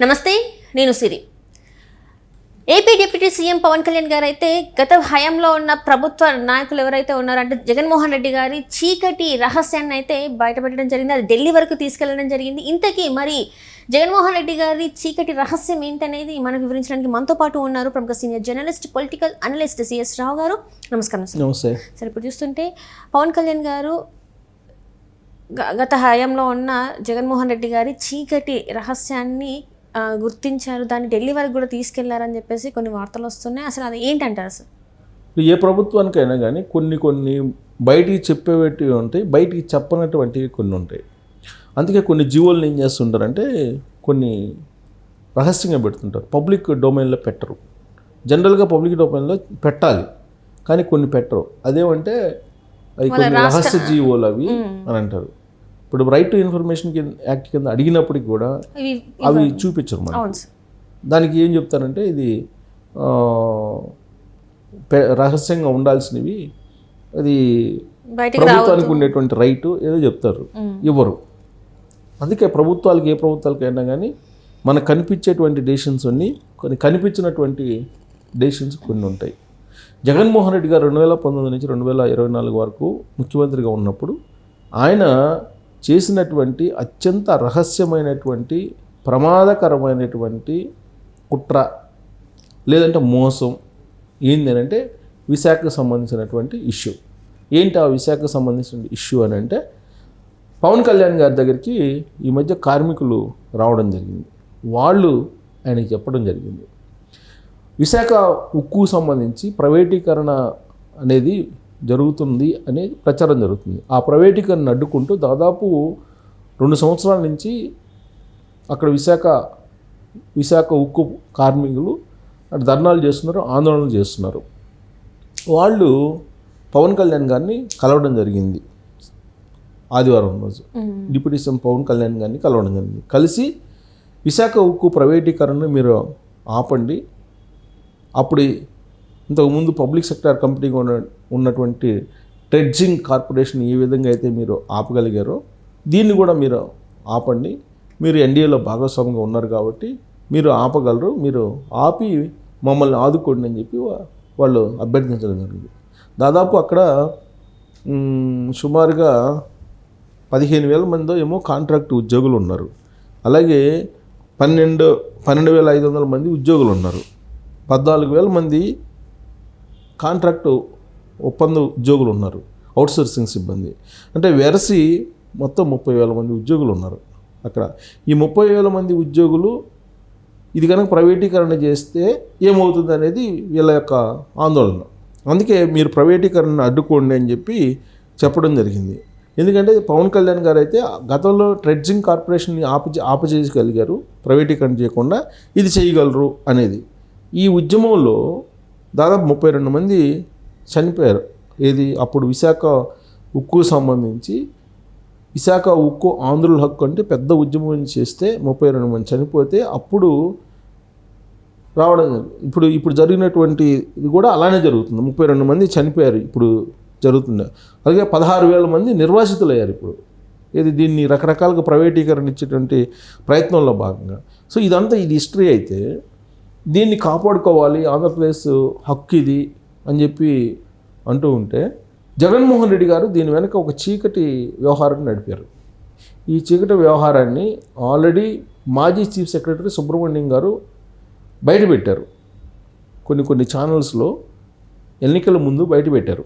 నమస్తే, నేను Siri. AP deputy CM Pawan Kalyan గారు అయితే గత హయాంలో ఉన్న ప్రభుత్వ నాయకులు ఎవరైతే ఉన్నారో అంటే జగన్మోహన్ రెడ్డి గారి చీకటి రహస్యాన్ని అయితే బయటపెట్టడం జరిగింది. అది ఢిల్లీ వరకు తీసుకెళ్లడం జరిగింది. ఇంతకీ మరి జగన్మోహన్ రెడ్డి గారి చీకటి రహస్యం ఏంటనేది మనకు వివరించడానికి మనతో పాటు ఉన్నారు ప్రముఖ senior journalist, political analyst CS Rao గారు. నమస్కారం సార్. నమస్తే సార్, ఇప్పుడు చూస్తుంటే పవన్ కళ్యాణ్ గారు గత హయాంలో ఉన్న జగన్మోహన్ రెడ్డి గారి చీకటి రహస్యాన్ని గుర్తించారు, దాన్ని ఢిల్లీ వరకు కూడా తీసుకెళ్లారని చెప్పేసి కొన్ని వార్తలు వస్తున్నాయి. అసలు అది ఏంటంటారు సార్? ఏ ప్రభుత్వానికైనా కానీ కొన్ని బయటికి చెప్పేవి ఉంటాయి, బయటికి చెప్పనటువంటివి కొన్ని ఉంటాయి. అందుకే కొన్ని జీవోలను ఏం చేస్తుంటారంటే కొన్ని రహస్యంగా పెడుతుంటారు, పబ్లిక్ డొమైన్లో పెట్టరు. జనరల్గా పబ్లిక్ డొమైన్లో పెట్టాలి, కానీ కొన్ని పెట్టరు. అదేమంటే అది కొన్ని రహస్య జీవోలు అవి అని అంటారు. ఇప్పుడు రైట్ టు ఇన్ఫర్మేషన్ యాక్ట్ కింద అడిగినప్పటికి కూడా అవి చూపించరు మనకి. దానికి ఏం చెప్తారంటే ఇది రహస్యంగా ఉండాల్సినవి, అది ప్రభుత్వానికి ఉండేటువంటి రైటు ఏదో చెప్తారు, ఇవ్వరు. అందుకే ఏ ప్రభుత్వాలకైనా కానీ మనకు కనిపించేటువంటి డెసిషన్స్ కొన్ని కనిపించినటువంటి డెసిషన్స్ కొన్ని ఉంటాయి. జగన్మోహన్ రెడ్డి గారు 2019 నుంచి 2024 వరకు ముఖ్యమంత్రిగా ఉన్నప్పుడు ఆయన చేసినటువంటి అత్యంత రహస్యమైనటువంటి ప్రమాదకరమైనటువంటి కుట్ర లేదంటే మోసం ఏంటంటే విశాఖకు సంబంధించినటువంటి ఇష్యూ. ఏంటి ఆ విశాఖకు సంబంధించిన ఇష్యూ అని అంటే, పవన్ కళ్యాణ్ గారి దగ్గరికి ఈ మధ్య కార్మికులు రావడం జరిగింది. వాళ్ళు ఆయనకి చెప్పడం జరిగింది, విశాఖ ఉక్కు సంబంధించి ప్రైవేటీకరణ అనేది జరుగుతుంది అనేది ప్రచారం జరుగుతుంది. ఆ ప్రైవేటీకరణ అడ్డుకుంటూ దాదాపు 2 సంవత్సరాల నుంచి అక్కడ విశాఖ ఉక్కు కార్మికులు ధర్నాలు చేస్తున్నారు, ఆందోళనలు చేస్తున్నారు. వాళ్ళు పవన్ కళ్యాణ్ గారిని కలవడం జరిగింది. ఆదివారం రోజు డిప్యూటీ సీఎం పవన్ కళ్యాణ్ గారిని కలవడం జరిగింది. కలిసి విశాఖ ఉక్కు ప్రైవేటీకరణను మీరు ఆపండి, అప్పుడు ఇంతకుముందు పబ్లిక్ సెక్టార్ కంపెనీగా ఉన్నటువంటి ట్రెడ్జింగ్ కార్పొరేషన్ ఏ విధంగా అయితే మీరు ఆపగలిగారో దీన్ని కూడా మీరు ఆపండి. మీరు ఎన్డీఏలో భాగస్వామిగా ఉన్నారు కాబట్టి మీరు ఆపగలరు, మీరు ఆపి మమ్మల్ని ఆదుకోండి అని చెప్పి వాళ్ళు అభ్యర్థించడం జరిగింది. దాదాపు అక్కడ సుమారుగా 15,000 మంది ఏమో కాంట్రాక్ట్ ఉద్యోగులు ఉన్నారు, అలాగే 12,500 మంది ఉద్యోగులు ఉన్నారు, 14,000 మంది కాంట్రాక్టు ఒప్పంద ఉద్యోగులు ఉన్నారు, అవుట్సోర్సింగ్ సిబ్బంది. అంటే వెరసి మొత్తం 30,000 మంది ఉద్యోగులు ఉన్నారు అక్కడ. ఈ 30,000 మంది ఉద్యోగులు ఇది కనుక ప్రైవేటీకరణ చేస్తే ఏమవుతుంది అనేది వీళ్ళ యొక్క ఆందోళన. అందుకే మీరు ప్రైవేటీకరణను అడ్డుకోండి అని చెప్పి చెప్పడం జరిగింది. ఎందుకంటే పవన్ కళ్యాణ్ గారు అయితే గతంలో ట్రెడ్జింగ్ కార్పొరేషన్ని ఆపచేయగలిగారు, ప్రైవేటీకరణ చేయకుండా ఇది చేయగలరు అనేది. ఈ ఉద్యమంలో దాదాపు 32 మంది చనిపోయారు. ఏది అప్పుడు విశాఖ ఉక్కు సంబంధించి విశాఖ ఉక్కు ఆంధ్రుల హక్కు అంటే పెద్ద ఉద్యమం చేస్తే 32 మంది చనిపోతే అప్పుడు రావడం. ఇప్పుడు జరిగినటువంటి ఇది కూడా అలానే జరుగుతుంది. 32 మంది చనిపోయారు ఇప్పుడు జరుగుతుంది. అలాగే 16,000 మంది నిర్వాసితులయ్యారు ఇప్పుడు. దీన్ని రకరకాలుగా ప్రైవేటీకరణ ఇచ్చేటువంటి ప్రయత్నంలో భాగంగా. సో ఇది హిస్టరీ అయితే దీన్ని కాపాడుకోవాలి, ఆంధ్రప్రదేశ్ హక్కు ఇది అని చెప్పి అంటూ ఉంటే జగన్మోహన్ రెడ్డి గారు దీని వెనక ఒక చీకటి వ్యవహారాన్ని నడిపారు. ఈ చీకటి వ్యవహారాన్ని ఆల్రెడీ మాజీ చీఫ్ సెక్రటరీ సుబ్రహ్మణ్యం గారు బయటపెట్టారు, కొన్ని ఛానల్స్లో ఎన్నికల ముందు బయటపెట్టారు.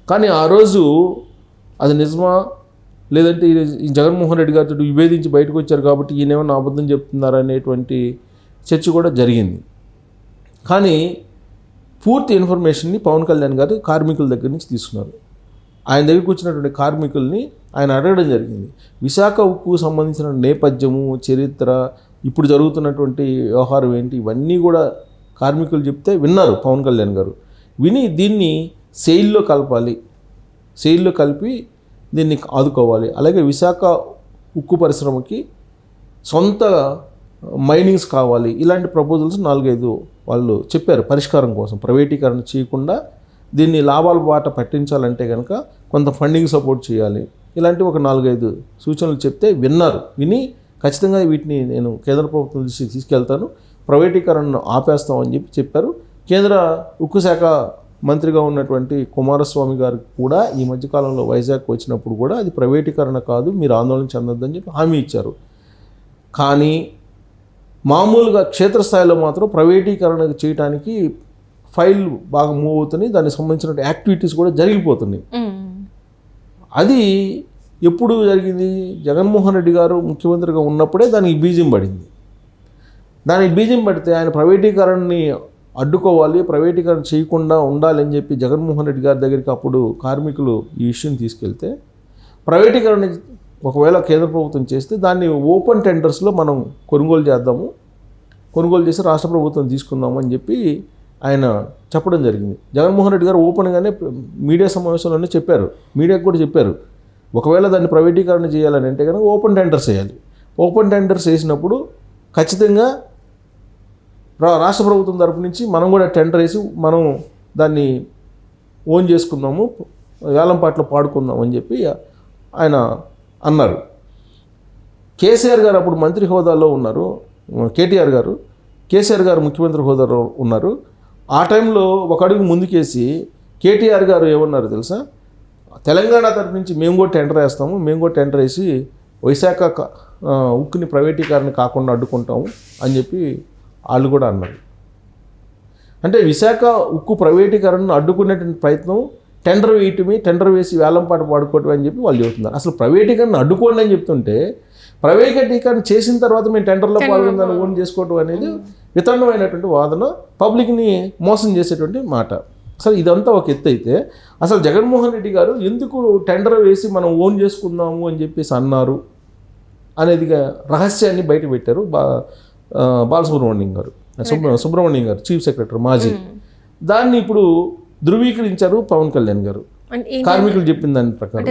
కానీ ఆ రోజు అది నిజమా లేదంటే ఈ జగన్మోహన్ రెడ్డి గారితో విభేదించి బయటకు వచ్చారు కాబట్టి ఈయనేమన్నా అబద్ధం చెప్తున్నారు అనేటువంటి చర్చ కూడా జరిగింది. కానీ పూర్తి ఇన్ఫర్మేషన్ని పవన్ కళ్యాణ్ గారు కార్మికుల దగ్గర నుంచి తీసుకున్నారు. ఆయన దగ్గరికి వచ్చినటువంటి కార్మికుల్ని ఆయన అడగడం జరిగింది. విశాఖ ఉక్కు సంబంధించిన నేపథ్యము, చరిత్ర, ఇప్పుడు జరుగుతున్నటువంటి వ్యవహారం ఏంటి, ఇవన్నీ కూడా కార్మికులు చెప్తే విన్నారు పవన్ కళ్యాణ్ గారు. విని దీన్ని సెయిల్లో కలిపి దీన్ని ఆదుకోవాలి, అలాగే విశాఖ ఉక్కు పరిశ్రమకి సొంత మైనింగ్స్ కావాలి, ఇలాంటి ప్రపోజల్స్ 4-5 వాళ్ళు చెప్పారు పరిష్కారం కోసం. ప్రైవేటీకరణ చేయకుండా దీన్ని లాభాల బాట పట్టించాలంటే కనుక కొంత ఫండింగ్ సపోర్ట్ చేయాలి, ఇలాంటి ఒక 4-5 సూచనలు చెప్తే విన్నారు. విని ఖచ్చితంగా వీటిని నేను కేంద్ర ప్రభుత్వం దృష్టికి తీసుకెళ్తాను, ప్రైవేటీకరణను ఆపేస్తామని చెప్పారు. కేంద్ర ఉక్కు శాఖ మంత్రిగా ఉన్నటువంటి కుమారస్వామి గారు కూడా ఈ మధ్యకాలంలో వైజాగ్ వచ్చినప్పుడు కూడా అది ప్రైవేటీకరణ కాదు, మీరు ఆందోళన చెందొద్దని చెప్పి హామీ ఇచ్చారు. కానీ మామూలుగా క్షేత్రస్థాయిలో మాత్రం ప్రైవేటీకరణ చేయడానికి ఫైల్ బాగా మూవ్ అవుతున్నాయి, దానికి సంబంధించిన యాక్టివిటీస్ కూడా జరిగిపోతున్నాయి. అది ఎప్పుడు జరిగింది? జగన్మోహన్ రెడ్డి గారు ముఖ్యమంత్రిగా ఉన్నప్పుడే దానికి బీజం పడింది. దానికి బీజం పడితే ఆయన ప్రైవేటీకరణని అడ్డుకోవాలి, ప్రైవేటీకరణ చేయకుండా ఉండాలి అని చెప్పి జగన్మోహన్ రెడ్డి గారి దగ్గరికి అప్పుడు కార్మికులు ఈ విషయం తీసుకెళ్తే, ప్రైవేటీకరణ ఒకవేళ కేంద్ర ప్రభుత్వం చేస్తే దాన్ని ఓపెన్ టెండర్స్లో మనం కొనుగోలు చేద్దాము, కొనుగోలు చేసి రాష్ట్ర ప్రభుత్వం తీసుకుందాము అని చెప్పి ఆయన చెప్పడం జరిగింది. జగన్మోహన్ రెడ్డి గారు ఓపెన్గానే మీడియా సమావేశంలోనే చెప్పారు, మీడియాకు కూడా చెప్పారు, ఒకవేళ దాన్ని ప్రైవేటీకరణ చేయాలని అంటే కనుక ఓపెన్ టెండర్స్ వేయాలి. ఓపెన్ టెండర్స్ వేసినప్పుడు ఖచ్చితంగా రాష్ట్ర ప్రభుత్వం తరపు నుంచి మనం కూడా టెండర్ వేసి మనం దాన్ని ఓన్ చేసుకుందాము, వేలంపాట్లో పాడుకుందాం అని చెప్పి ఆయన అన్నారు. కేసీఆర్ గారు అప్పుడు మంత్రి హోదాలో ఉన్నారు, కేసీఆర్ గారు ముఖ్యమంత్రి హోదాలో ఉన్నారు. ఆ టైంలో ఒక అడుగు ముందుకేసి కేటీఆర్ గారు ఏమన్నారు తెలుసా? తెలంగాణ తరపు నుంచి మేము కూడా టెండర్ వేస్తాము, మేము కూడా టెండర్ వేసి విశాఖ ఉక్కుని ప్రైవేటీకరణ కాకుండా అడ్డుకుంటాము అని చెప్పి వాళ్ళు కూడా అన్నారు. అంటే విశాఖ ఉక్కు ప్రైవేటీకరణను అడ్డుకునేటువంటి ప్రయత్నం టెండర్ వేయటమే, టెండర్ వేసి వేలంపాట పాడుకోవటం అని చెప్పి వాళ్ళు చెబుతున్నారు. అసలు ప్రైవేటీకరణ అడ్డుకోండి అని చెప్తుంటే ప్రైవేటీకరణ చేసిన తర్వాత మేము టెండర్లో పాల్గొందని ఓన్ చేసుకోవడం అనేది వితండమైనటువంటి వాదన, పబ్లిక్ని మోసం చేసేటువంటి మాట. అసలు ఇదంతా ఒక ఎత్తు అయితే అసలు జగన్మోహన్ రెడ్డి గారు ఎందుకు టెండర్ వేసి మనం ఓన్ చేసుకుందాము అని చెప్పేసి అన్నారు అనేదిగా రహస్యాన్ని బయట పెట్టారు బాలసుబ్రహ్మణ్యం గారు చీఫ్ సెక్రటరీ మాజీ. దాన్ని ఇప్పుడు ధృవీకరించారు పవన్ కళ్యాణ్ గారు. కార్మికులు చెప్పిన దాని ప్రకారం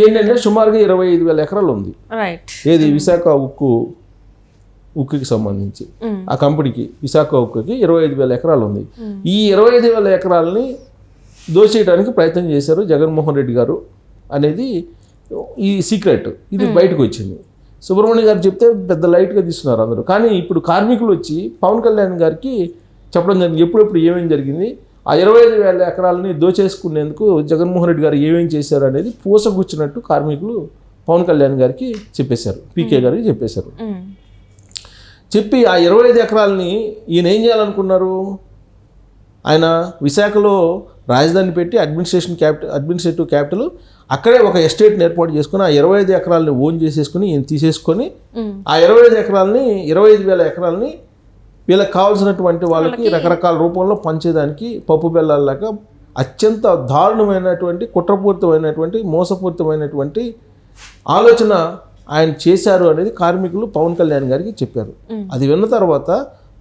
ఏంటంటే సుమారుగా 25,000 ఎకరాలు ఉంది. ఏది విశాఖ ఉక్కుకి సంబంధించి ఆ కంపెనీకి, విశాఖ ఉక్కుకి 25,000 ఎకరాలు ఉంది. ఈ 25,000 ఎకరాలని దోచేయడానికి ప్రయత్నం చేశారు జగన్మోహన్ రెడ్డి గారు అనేది ఈ సీక్రెట్, ఇది బయటకు వచ్చింది. సుబ్రహ్మణ్యం గారు చెప్తే పెద్ద లైట్గా తీసుకున్నారు అందరూ. కానీ ఇప్పుడు కార్మికులు వచ్చి పవన్ కళ్యాణ్ గారికి చెప్పడం జరిగింది, ఎప్పుడెప్పుడు ఏమేమి జరిగింది, ఆ 25,000 ఎకరాలని దోచేసుకునేందుకు జగన్మోహన్ రెడ్డి గారు ఏమేమి చేశారు అనేది పూసగుచ్చినట్టు కార్మికులు పవన్ కళ్యాణ్ గారికి చెప్పేశారు, పీకే గారికి చెప్పేశారు. చెప్పి ఆ 25 ఎకరాలని ఈయన ఏం చేయాలనుకున్నారు? ఆయన విశాఖలో రాజధాని పెట్టి అడ్మినిస్ట్రేటివ్ క్యాపిటల్ అక్కడే ఒక ఎస్టేట్ని ఏర్పాటు చేసుకుని ఆ 25 ఎకరాలని ఓన్ చేసేసుకుని ఈయన తీసేసుకొని ఆ 25,000 ఎకరాలని వీళ్ళకి కావాల్సినటువంటి వాళ్ళకి రకరకాల రూపంలో పంచేదానికి పప్పు బెల్లాల్లాగా అత్యంత దారుణమైనటువంటి, కుట్రపూరితమైనటువంటి, మోసపూరితమైనటువంటి ఆలోచన ఆయన చేశారు అనేది కార్మికులు పవన్ కళ్యాణ్ గారికి చెప్పారు. అది విన్న తర్వాత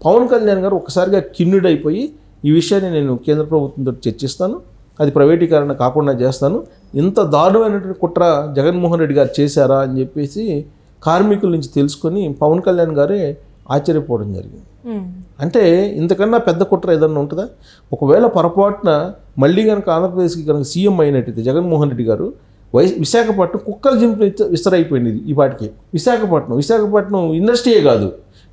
పవన్ కళ్యాణ్ గారు ఒకసారిగా కిన్నుడైపోయి ఈ విషయాన్ని నేను కేంద్ర ప్రభుత్వంతో చర్చిస్తాను, అది ప్రైవేటీకరణ కాకుండా చేస్తాను, ఇంత దారుణమైనటువంటి కుట్ర జగన్మోహన్ రెడ్డి గారు చేశారా అని చెప్పేసి కార్మికుల నుంచి తెలుసుకొని పవన్ కళ్యాణ్ గారే ఆశ్చర్యపోవడం జరిగింది. అంటే ఇంతకన్నా పెద్ద కుట్ర ఏదన్నా ఉంటుందా? ఒకవేళ పొరపాటున మళ్ళీ కనుక ఆంధ్రప్రదేశ్కి కనుక సీఎం అయినట్టయితే జగన్మోహన్ రెడ్డి గారు విశాఖపట్నం కుక్కల జింపు విస్తరైపోయింది ఈ పాటికి. విశాఖపట్నం ఇండస్ట్రీయే కాదు,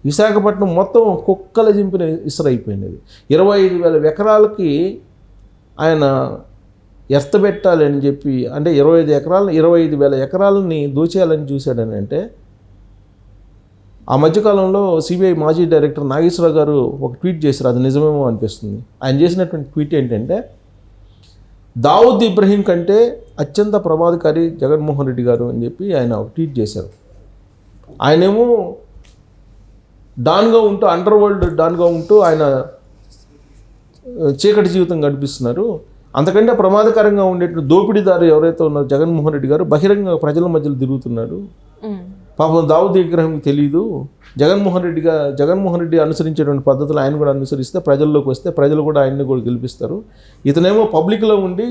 విశాఖపట్నం మొత్తం కుక్కల జింపుని విస్తరైపోయినది. 25,000 ఎకరాలకి ఆయన ఎర్తబెట్టాలని చెప్పి, అంటే 25,000 ఎకరాలని దోచేయాలని చూశాడని అంటే, ఆ మధ్యకాలంలో సిబిఐ మాజీ డైరెక్టర్ నాగేశ్వరరావు గారు ఒక ట్వీట్ చేశారు, అది నిజమేమో అనిపిస్తుంది. ఆయన చేసినటువంటి ట్వీట్ ఏంటంటే, దావుద్ ఇబ్రహీం కంటే అత్యంత ప్రమాదకారి జగన్మోహన్ రెడ్డి గారు అని చెప్పి ఆయన ఒక ట్వీట్ చేశారు. ఆయనేమో డాన్గా ఉంటూ, అండర్ వరల్డ్ డాన్గా ఉంటూ ఆయన చీకటి జీవితం గడిపిస్తున్నారు. అంతకంటే ప్రమాదకరంగా ఉండేటువంటి దోపిడీదారు ఎవరైతే ఉన్నారో జగన్మోహన్ రెడ్డి గారు బహిరంగ ప్రజల మధ్యలో తిరుగుతున్నాడు. పాపం దావుద్ ఇబ్రహీం తెలియదు, జగన్మోహన్ రెడ్డి అనుసరించేటువంటి పద్ధతులు ఆయన కూడా అనుసరిస్తే ప్రజల్లోకి వస్తే ప్రజలు కూడా ఆయన్ని కూడా గెలిపిస్తారు. ఇతనేమో పబ్లిక్లో ఉండి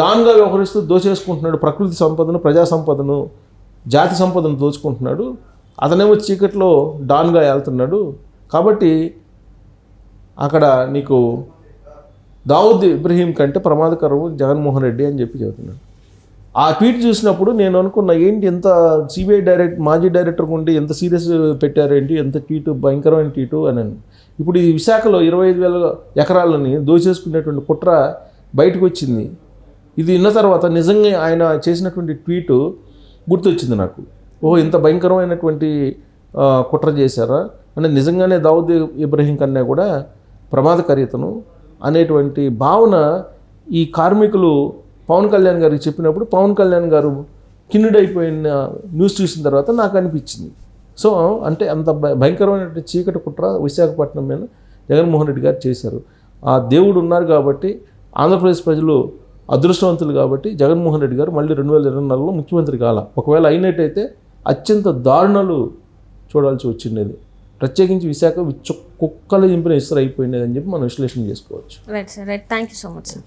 డాన్గా వ్యవహరిస్తూ దోచేసుకుంటున్నాడు, ప్రకృతి సంపదను, ప్రజా సంపదను, జాతి సంపదను దోచుకుంటున్నాడు. అతనేమో చీకట్లో డాన్గా వెళ్తున్నాడు. కాబట్టి అక్కడ నీకు దావుద్ ఇబ్రహీం కంటే ప్రమాదకరం జగన్మోహన్ రెడ్డి అని చెప్పి చెబుతున్నాడు. ఆ ట్వీట్ చూసినప్పుడు నేను అనుకున్నా ఏంటి ఎంత సిబిఐ మాజీ డైరెక్టర్ ఉండి ఎంత సీరియస్ పెట్టారు ఏంటి, ఎంత ట్వీట్ భయంకరమైన ట్వీటు అని. ఇప్పుడు ఈ విశాఖలో 25,000 ఎకరాలని దోచేసుకునేటువంటి కుట్ర బయటకు వచ్చింది. ఇది విన్న తర్వాత నిజంగా ఆయన చేసినటువంటి ట్వీటు గుర్తొచ్చింది నాకు. ఇంత భయంకరమైనటువంటి కుట్ర చేశారా అంటే నిజంగానే దావుద్ ఇబ్రహీం కన్నా కూడా ప్రమాదకరీతను అనేటువంటి భావన ఈ కార్మికులు పవన్ కళ్యాణ్ గారికి చెప్పినప్పుడు పవన్ కళ్యాణ్ గారు కిన్నుడైపోయిన న్యూస్ చూసిన తర్వాత నాకు అనిపించింది. సో అంటే అంత భయంకరమైనటువంటి చీకటి కుట్ర విశాఖపట్నం మీద జగన్మోహన్ రెడ్డి గారు చేశారు. ఆ దేవుడు ఉన్నారు కాబట్టి ఆంధ్రప్రదేశ్ ప్రజలు అదృష్టవంతులు కాబట్టి జగన్మోహన్ రెడ్డి గారు మళ్ళీ 2024లో ముఖ్యమంత్రి కాల. ఒకవేళ అయినట్టయితే అత్యంత దారుణాలు చూడాల్సి వచ్చిండేది. ప్రత్యేకించి విశాఖ కుక్కలు చింపిన ఇసురు అయిపోయినది అని చెప్పి మనం విశ్లేషణ చేసుకోవచ్చు. Right sir, right. Thank you so much sir.